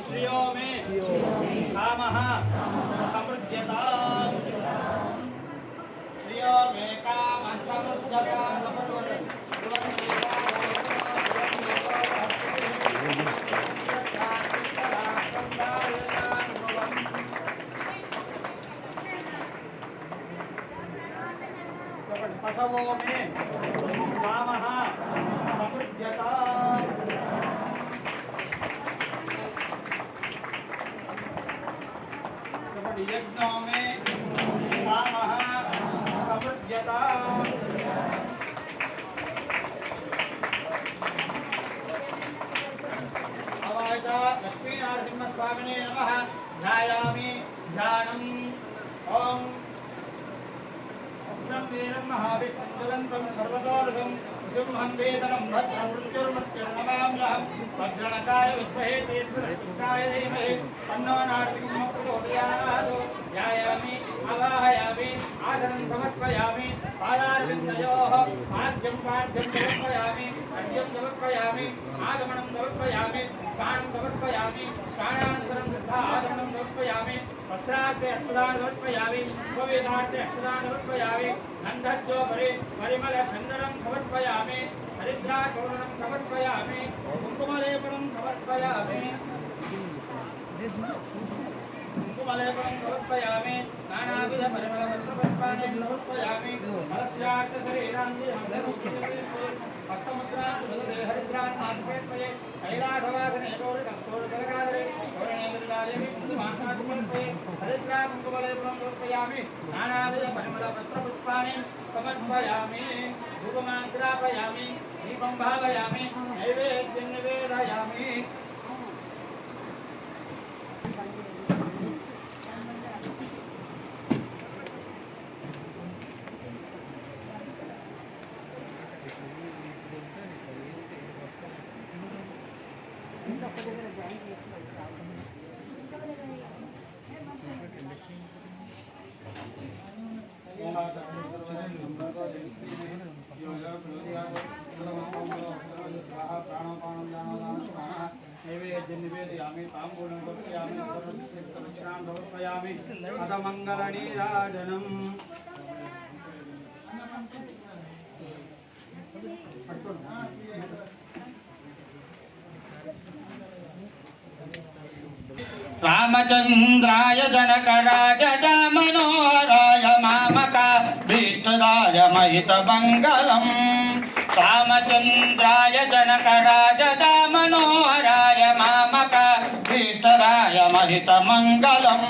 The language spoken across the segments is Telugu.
श्रियो मे कामः समृद्ध्यताम् श्रियो मे कामः समृद्ध्यताम् पशवो मे कामः समृद्ध्यताम् यज्ञो मे कामः समृद्ध्यताम् अवायता लक्ष्मीनारसिंहस्वामिने नमः ध्यायामि ध्यानम् ओम वीरं महाविष्णुज्वलन्तं सर्वतोषं सिंहं वेदनं भद्रं मृत्युर्मृत्युर्नमाम्यहं वज्रणकाय विद्महे तेजस्विनाय धीमहि तन्नो नारसिंहः प्रचोदयात् ध्यायामि आवाहयामि आसनं समर्पयामि पादारविन्दयोः पाद्यं समर्पयामि अर्घ्यं समर्पयामि आगमनं समर्पयामि स्नानं समर्पयामि स्नानानन्तरं सिद्धा आगमनं समर्पयामि वस्त्रार्थे अक्षरान् समर्पयामि उपवेदार्थे अक्षरान् समर्पयामि गन्धस्योपरि परिमलचन्दनं समर्पयामि हरिद्राचूर्णं समर्पयामि कुङ्कुमलेपनं समर्पयामि नानाविधपरिमलवस्त्रपुष्पाणि समर्पयामि फलस्यार्थशरीरान्ति हस्तमुद्रान् हरिद्रान् समर्पये कैलासवासने कस्तूरजलकाधरे हरिद्रा कुङ्कुमलेपनं समर्पयामि नानाविधपरिमलवस्त्रपुष्पाणि समर्पयामि धूपमाग्रापयामि दीपं भावयामि नैवेद्यं निवेदयामि नैवेद्यनिवेदयामि ताम्बूलं समर्पयामि सर्वदक्षिणां समर्पयामि अथ मङ्गलनीराजनम् रामचन्द्राय जनकराजया मनोहराय मामकाभीष्टदाय महितमङ्गलम् रामचन्द्राय जनकराजया मनोहराय मामकाभीष्टदाय महितमङ्गलम्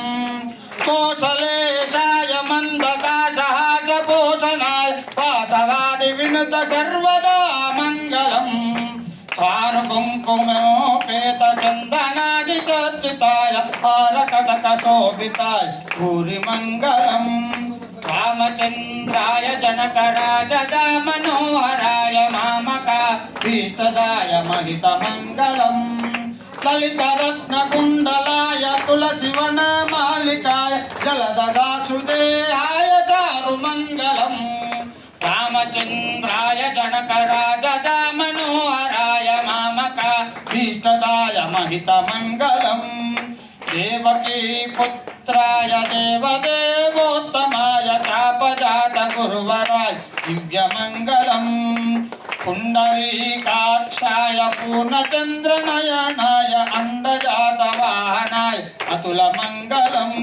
कोसलेशाय मन्दकासहासपोषणाय वासवादिविनुत सर्वदा मङ्गलम् चारुकुङ्कुमोपेतचन्दनादिचर्चिताय हारकटकशोभिताय भूरिमङ्गलम् रामचन्द्राय जनकराजया मनोहराय मामकाभीष्टदाय महितमङ्गलम् ललितरत्नकुण्डलाय तुलसीवनमालिकाय जलददासुदेहाय चारुमङ्गलम् रामचन्द्राय जनकराजया मनोहराय मामकाभीष्टदाय महितमङ्गलम् देवकी पुत्राय देवदेवोत्तमाय चापजात गुरुवराय दिव्यमङ्गलम् पुण्डरीकाक्षाय पूर्णचन्द्रनयनाय अण्डजातवाहनाय अतुलमङ्गलम्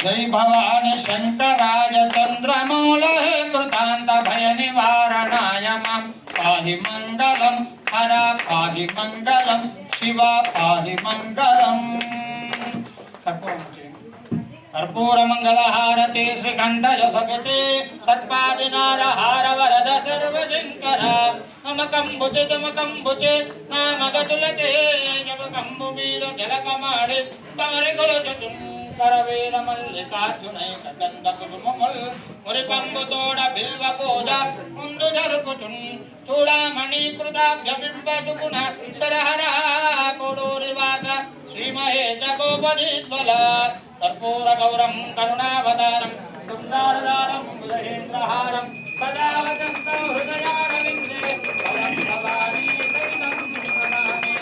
जय भवानी शंकराय चंद्रमौलहे कृतांत भय निवारणाय मम पाहि मंगलम हरा पाहि मंगलम शिवा पाहि मंगलम कर्पूर मंगल हारती श्रीखंड जसगते सर्पादिनार हार वरद सर्व शंकर नम कंबुचे नाम गतुलचे जब कंबुमीर जलकमाड़े तमरे कुलचुम करवीर मल्लिकार्जुनय गंध कुसुममुल मुरिपंबु तोड़ बिल्व पूजा मुंदु जरुकुचुन चूड़ामणि बिंबसुकुन सरहरा कोडूरिवास श्रीमहेश गोपदीद्वल कर्पूर गौरम करुणावतारम सुंदरदारम बुधेन्द्रहारम सदा वदन्तं हृदयारविन्दे परं भवानी दैवं नमामि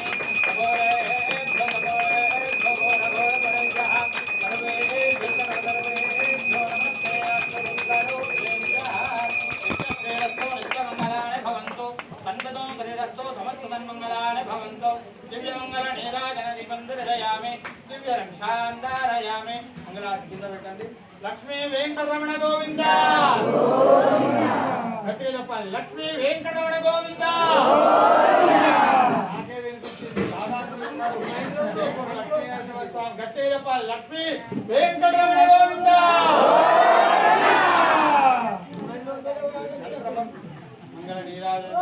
लक्ष्मी वेंकटरमण गोविंद लक्ष्मी वेंकटरमण गोविंद लक्ष्मी वेंकटरमण गोविंद मंगल नीराजन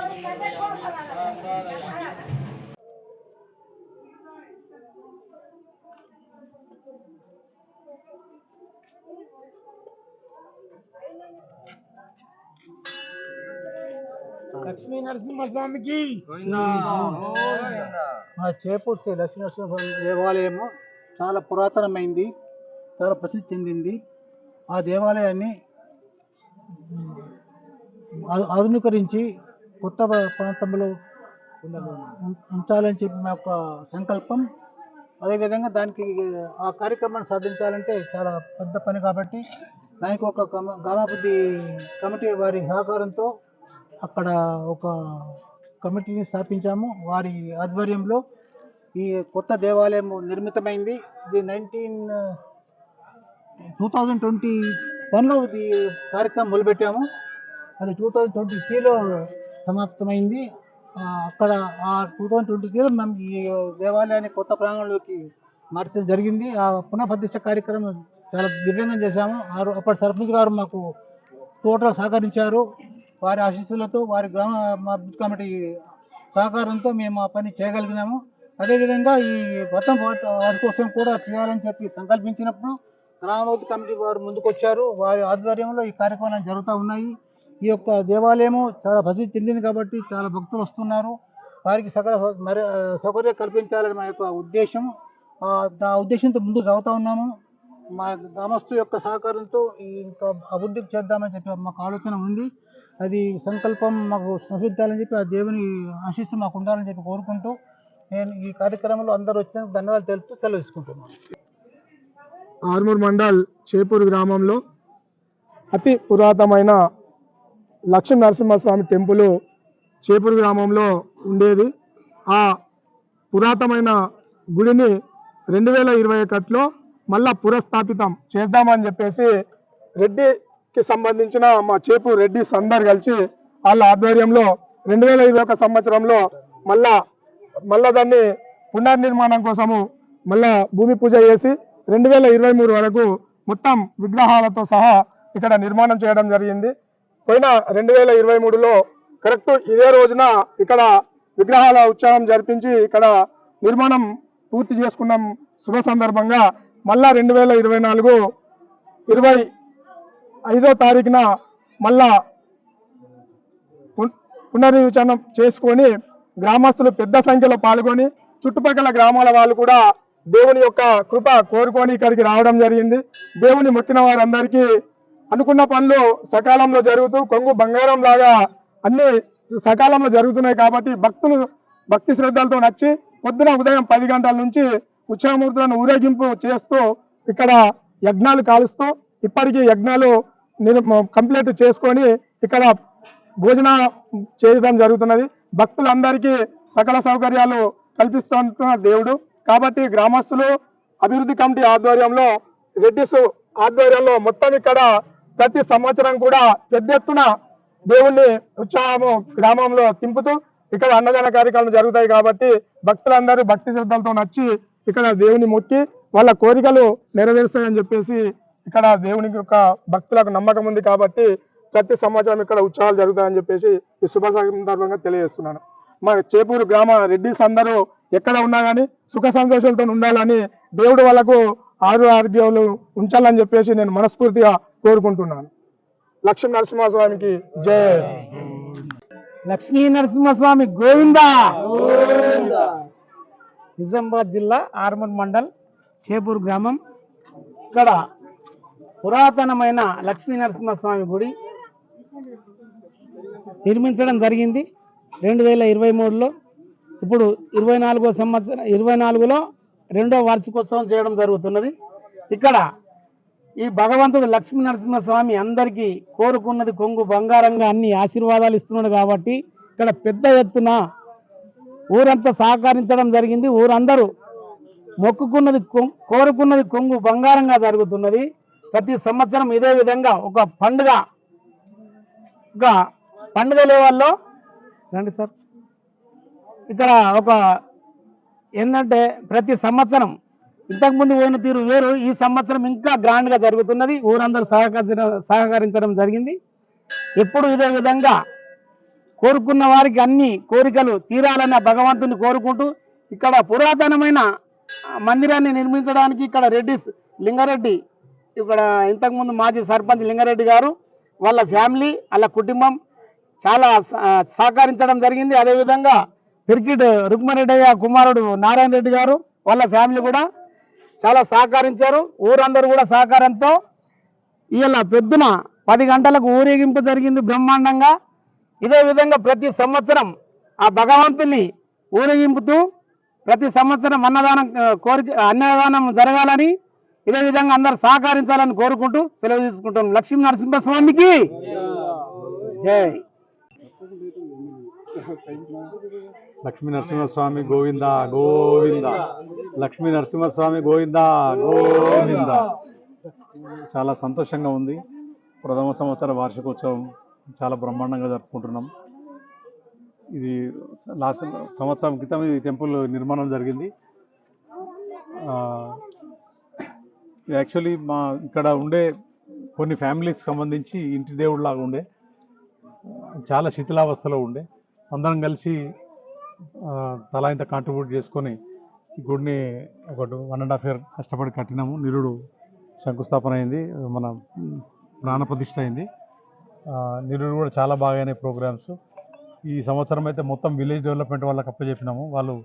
లక్ష్మీ నరసింహస్వామికి మా చేపూర్ శ్రీ లక్ష్మీ నరసింహస్వామి దేవాలయము చాలా పురాతనమైంది, చాలా ప్రసిద్ధి చెందింది. ఆ దేవాలయాన్ని ఆధునీకరించి కొత్త ప్రాంతంలో ఉంచాలని చెప్పి మా యొక్క సంకల్పం. అదేవిధంగా దానికి ఆ కార్యక్రమాన్ని సాధించాలంటే చాలా పెద్ద పని కాబట్టి దానికి ఒక గ్రామాభివృద్ధి కమిటీ వారి సహకారంతో అక్కడ ఒక కమిటీని స్థాపించాము. వారి ఆధ్వర్యంలో ఈ కొత్త దేవాలయం నిర్మితమైంది. ఇది 2021లో ఇది కార్యక్రమం మొదలుపెట్టాము. అది 2023లో సమాప్తమైంది. అక్కడ ఆ 2023లో మేము ఈ దేవాలయాన్ని కొత్త ప్రాంగణంలోకి మార్చడం జరిగింది. ఆ పునఃప్రతిష్ఠ కార్యక్రమం చాలా దివ్యంగా చేశాము. అప్పటి సర్పంచ్ గారు మాకు టోటల్ సహకరించారు. వారి ఆశీస్సులతో వారి గ్రామ అభివృద్ధి కమిటీ సహకారంతో మేము ఆ పని చేయగలిగినాము. అదేవిధంగా ఈ వ్రతం వారి కోసం కూడా చేయాలని చెప్పి సంకల్పించినప్పుడు గ్రామాభివృద్ధి కమిటీ వారు ముందుకొచ్చారు. వారి ఆధ్వర్యంలో ఈ కార్యక్రమాలు జరుగుతూ ఉన్నాయి. ఈ యొక్క దేవాలయము చాలా ప్రసిద్ధి చెందింది కాబట్టి చాలా భక్తులు వస్తున్నారు. వారికి సకల సౌకర్యం కల్పించాలని మా యొక్క ఉద్దేశం. ఆ ఉద్దేశంతో ముందుకు సాగుతూ ఉన్నాము. మా గ్రామస్తు యొక్క సహకారంతో ఇంకా అభివృద్ధికి చేద్దామని చెప్పి మాకు ఆలోచన ఉంది. అది సంకల్పం మాకు సఫలించాలని చెప్పి ఆ దేవుని ఆశిస్తూ మాకు ఉండాలని చెప్పి కోరుకుంటూ నేను ఈ కార్యక్రమంలో అందరూ వచ్చినందుకు ధన్యవాదాలు తెలుపుతూ సెలవు తీసుకుంటున్నాను. ఆర్మూర్ మండల్ చేపూరు గ్రామంలో అతి పురాతనమైన లక్ష్మీ నరసింహస్వామి టెంపుల్ చేపూరు గ్రామంలో ఉండేది. ఆ పురాతనమైన గుడిని 2021లో మళ్ళా పునఃస్థాపితం చేద్దామని చెప్పేసి రెడ్డికి సంబంధించిన మా చేపూరు రెడ్డిస్ అందరు కలిసి వాళ్ళ ఆధ్వర్యంలో 2021 సంవత్సరంలో మళ్ళా దాన్ని పునర్నిర్మాణం కోసము మళ్ళా భూమి పూజ చేసి 2023 వరకు మొత్తం విగ్రహాలతో సహా ఇక్కడ నిర్మాణం చేయడం జరిగింది. పోయిన 2023లో కరెక్ట్ ఇదే రోజున ఇక్కడ విగ్రహాల ఉత్సవం జరిపించి ఇక్కడ నిర్మాణం పూర్తి చేసుకున్నాం. శుభ సందర్భంగా మళ్ళా 2024 25వ తారీఖున మళ్ళా పునర్విచారణం చేసుకొని గ్రామస్తులు పెద్ద సంఖ్యలో పాల్గొని చుట్టుపక్కల గ్రామాల వాళ్ళు కూడా దేవుని యొక్క కృప కోరుకొని ఇక్కడికి రావడం జరిగింది. దేవుని మొక్కిన వారందరికీ అనుకున్న పనులు సకాలంలో జరుగుతూ కొంగు బంగారం లాగా అన్ని సకాలంలో జరుగుతున్నాయి కాబట్టి భక్తులు భక్తి శ్రద్ధలతో నచ్చి పొద్దున ఉదయం 10 గంటల నుంచి ఉత్సవమూర్తులను ఊరేగింపు చేస్తూ ఇక్కడ యజ్ఞాలు కాలుస్తూ ఇప్పటికీ యజ్ఞాలు కంప్లీట్ చేసుకొని ఇక్కడ భోజన చేయడం జరుగుతున్నది. భక్తులందరికీ సకల సౌకర్యాలు కల్పిస్తున్న దేవుడు కాబట్టి గ్రామస్తులు అభివృద్ధి కమిటీ ఆధ్వర్యంలో రెడ్డిస్ ఆధ్వర్యంలో మొత్తం ఇక్కడ ప్రతి సంవత్సరం కూడా పెద్ద ఎత్తున దేవుణ్ణి ఉత్సాహము గ్రామంలో తింపుతూ ఇక్కడ అన్నదాన కార్యక్రమాలు జరుగుతాయి కాబట్టి భక్తులందరూ భక్తి శ్రద్ధలతో నచ్చి ఇక్కడ దేవుని మొక్కి వాళ్ళ కోరికలు నెరవేరుస్తాయని చెప్పేసి ఇక్కడ దేవుని యొక్క భక్తులకు నమ్మకం ఉంది కాబట్టి ప్రతి సంవత్సరం ఇక్కడ ఉత్సవాలు జరుగుతాయని చెప్పేసి ఈ శుభ సందర్భంగా తెలియజేస్తున్నాను. మా చేపూరు గ్రామ రెడ్డిస్ అందరూ ఎక్కడ ఉన్నా కానీ సుఖ సంతోషాలతో ఉండాలని దేవుడు వాళ్ళకు ఆరోగ్యాలు ఉంచాలని చెప్పేసి నేను మనస్ఫూర్తిగా కోరుకుంటున్నాను. లక్ష్మీ నరసింహస్వామికి జై. లక్ష్మీ నరసింహస్వామి గోవింద. నిజామాబాద్ జిల్లా ఆర్మూర్ మండల్ చేపూర్ గ్రామం. ఇక్కడ పురాతనమైన లక్ష్మీ నరసింహస్వామి గుడి నిర్మించడం జరిగింది 2023లో. ఇప్పుడు 24లో 2వ వార్షికోత్సవం చేయడం జరుగుతున్నది. ఇక్కడ ఈ భగవంతుడు లక్ష్మీ నరసింహస్వామి అందరికీ కోరుకున్నది కొంగు బంగారంగా అన్ని ఆశీర్వాదాలు ఇస్తున్నాడు కాబట్టి ఇక్కడ పెద్ద ఎత్తున ఊరంతా సహకరించడం జరిగింది. ఊరందరూ మొక్కుకున్నది కోరుకున్నది కొంగు బంగారంగా జరుగుతున్నది. ప్రతి సంవత్సరం ఇదే విధంగా ఒక పండుగ లెవెల్లో రండి సార్. ఇక్కడ ఒక ఏంటంటే ప్రతి సంవత్సరం ఇంతకుముందు పోయిన తీరు వేరు, ఈ సంవత్సరం ఇంకా గ్రాండ్గా జరుగుతున్నది. ఊరందరూ సహకరించడం జరిగింది. ఎప్పుడు ఇదే విధంగా కోరుకున్న వారికి అన్ని కోరికలు తీరాలన్న భగవంతుని కోరుకుంటూ ఇక్కడ పురాతనమైన మందిరాన్ని నిర్మించడానికి ఇక్కడ లింగారెడ్డి ఇక్కడ ఇంతకుముందు మాజీ సర్పంచ్ లింగారెడ్డి గారు వాళ్ళ ఫ్యామిలీ వాళ్ళ కుటుంబం చాలా సహకరించడం జరిగింది. అదేవిధంగా క్రికెట్ రుక్మారెడ్డి కుమారుడు నారాయణ రెడ్డి గారు వాళ్ళ ఫ్యామిలీ కూడా చాలా సహకరించారు. ఊరందరూ కూడా సహకారంతో ఇవాళ పొద్దున 10 గంటలకు ఊరేగింపు జరిగింది బ్రహ్మాండంగా. ఇదే విధంగా ప్రతి సంవత్సరం ఆ భగవంతుని ఊరేగింపుతూ ప్రతి సంవత్సరం అన్నదానం జరగాలని ఇదే విధంగా అందరూ సహకరించాలని కోరుకుంటూ సెలవు తీసుకుంటాం. లక్ష్మీ నరసింహస్వామికి జై. లక్ష్మీ నరసింహస్వామి గోవింద గోవింద. లక్ష్మీ నరసింహస్వామి గోవింద గోవింద. చాలా సంతోషంగా ఉంది. ప్రథమ సంవత్సర వార్షికోత్సవం చాలా బ్రహ్మాండంగా జరుపుకుంటున్నాం. ఇది లాస్ట్ సంవత్సరం క్రితం ఈ టెంపుల్ నిర్మాణం జరిగింది. యాక్చువల్లీ మా ఇక్కడ ఉండే కొన్ని ఫ్యామిలీస్కి సంబంధించి ఇంటి దేవుడిలాగా ఉండే, చాలా శిథిలావస్థలో ఉండే. అందరం కలిసి తలా ఇంత కాంట్రిబ్యూట్ చేసుకొని ఈ గుడిని ఒక 1.5 year కష్టపడి కట్టినాము. నిరుడు శంకుస్థాపన అయింది, మన ప్రాణప్రతిష్ఠ అయింది. నిరుడు కూడా చాలా బాగా అయినాయి ప్రోగ్రామ్స్. ఈ సంవత్సరం అయితే మొత్తం విలేజ్ డెవలప్మెంట్ వాళ్ళకి అప్పచెప్పినాము. వాళ్ళు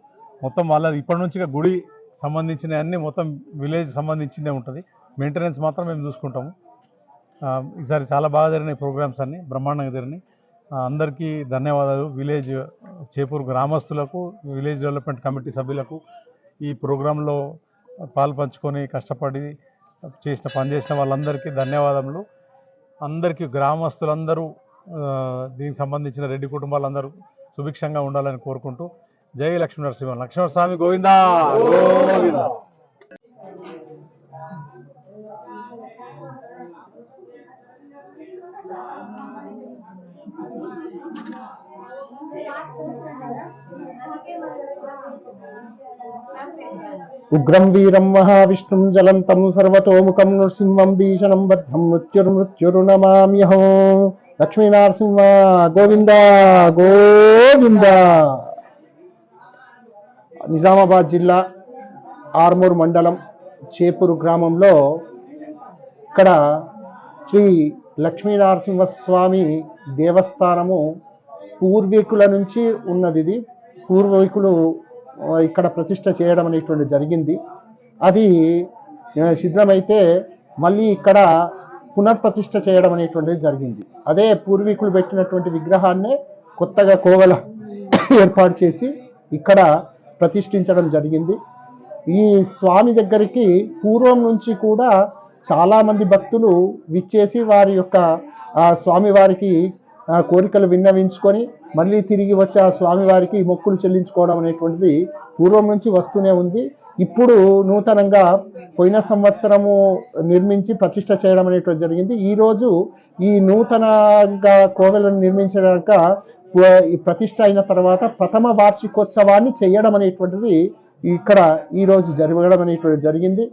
మొత్తం వాళ్ళది ఇప్పటి నుంచి గుడి సంబంధించిన అన్ని మొత్తం విలేజ్ సంబంధించిందే ఉంటుంది. మెయింటెనెన్స్ మాత్రం మేము చూసుకుంటాము. ఈసారి చాలా బాగా జరిగినాయి ప్రోగ్రామ్స్ అన్నీ, బ్రహ్మాండంగా జరిగినాయి. అందరికీ ధన్యవాదాలు. విలేజ్ చేపూర్ గ్రామస్తులకు, విలేజ్ డెవలప్మెంట్ కమిటీ సభ్యులకు, ఈ ప్రోగ్రాంలో పాల్పంచుకొని కష్టపడి పనిచేసిన వాళ్ళందరికీ ధన్యవాదములు. అందరికీ గ్రామస్తులందరూ దీనికి సంబంధించిన రెడ్డి కుటుంబాలందరూ సుభిక్షంగా ఉండాలని కోరుకుంటూ జై లక్ష్మీ నరసింహ. లక్ష్మణస్వామి గోవిందా గోవిందా. ఉగ్రం వీరం మహావిష్ణుం జలంతం సర్వతోముఖం నృసింహం భీషణం బద్ధం మృత్యుర్నమామ్యహం. లక్ష్మీనరసింహ గోవింద గోవింద. నిజామాబాద్ జిల్లా ఆర్మూర్ మండలం చేపూరు గ్రామంలో ఇక్కడ శ్రీ లక్ష్మీనరసింహస్వామి దేవస్థానము పూర్వీకుల నుంచి ఉన్నది. ఇది పూర్వీకులు ఇక్కడ ప్రతిష్ట చేయడం అనేటువంటి జరిగింది. అది శిథిలమైతే మళ్ళీ ఇక్కడ పునర్ప్రతిష్ఠ చేయడం అనేటువంటిది జరిగింది. అదే పూర్వీకులు పెట్టినటువంటి విగ్రహాన్నే కొత్తగా కోవెల ఏర్పాటు చేసి ఇక్కడ ప్రతిష్ఠించడం జరిగింది. ఈ స్వామి దగ్గరికి పూర్వం నుంచి కూడా చాలామంది భక్తులు విచ్చేసి వారి యొక్క స్వామివారికి కోరికలు విన్నవించుకొని మళ్ళీ తిరిగి వచ్చి ఆ స్వామివారికి మొక్కులు చెల్లించుకోవడం అనేటువంటిది పూర్వం నుంచి వస్తూనే ఉంది. ఇప్పుడు నూతనంగా పోయిన సంవత్సరము నిర్మించి ప్రతిష్ఠ చేయడం అనేటువంటి జరిగింది. ఈరోజు ఈ నూతనంగా కోవెలను నిర్మించడాక ఈ ప్రతిష్ఠ అయిన తర్వాత ప్రథమ వార్షికోత్సవాన్ని చేయడం అనేటువంటిది ఇక్కడ ఈరోజు జరగడం అనేటువంటిది జరిగింది.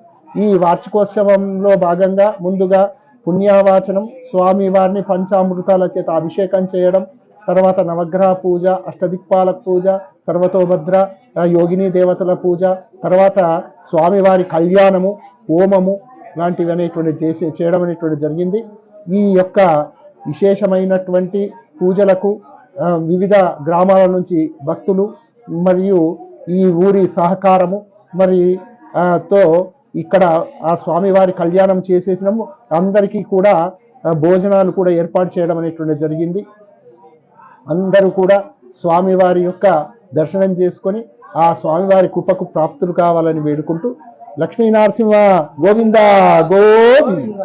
ఈ వార్షికోత్సవంలో భాగంగా ముందుగా పుణ్యావాచనం, స్వామివారిని పంచామృతాల చేత అభిషేకం చేయడం, తర్వాత నవగ్రహ పూజ, అష్టదిక్పాలక పూజ, సర్వతోభద్ర యోగిని దేవతల పూజ, తర్వాత స్వామివారి కళ్యాణము, హోమము లాంటివి అనేటువంటి చేయడం అనేటువంటి జరిగింది. ఈ యొక్క విశేషమైనటువంటి పూజలకు వివిధ గ్రామాల నుంచి భక్తులు మరియు ఈ ఊరి సహకారము మరి తో ఇక్కడ ఆ స్వామివారి కళ్యాణం చేసేసినాము. అందరికీ కూడా భోజనాలు కూడా ఏర్పాటు చేయడం అనేటువంటి జరిగింది. అందరూ కూడా స్వామివారి యొక్క దర్శనం చేసుకొని ఆ స్వామివారి కృపకు ప్రాప్తులు కావాలని వేడుకుంటూ లక్ష్మీ నరసింహ గోవింద గోవింద.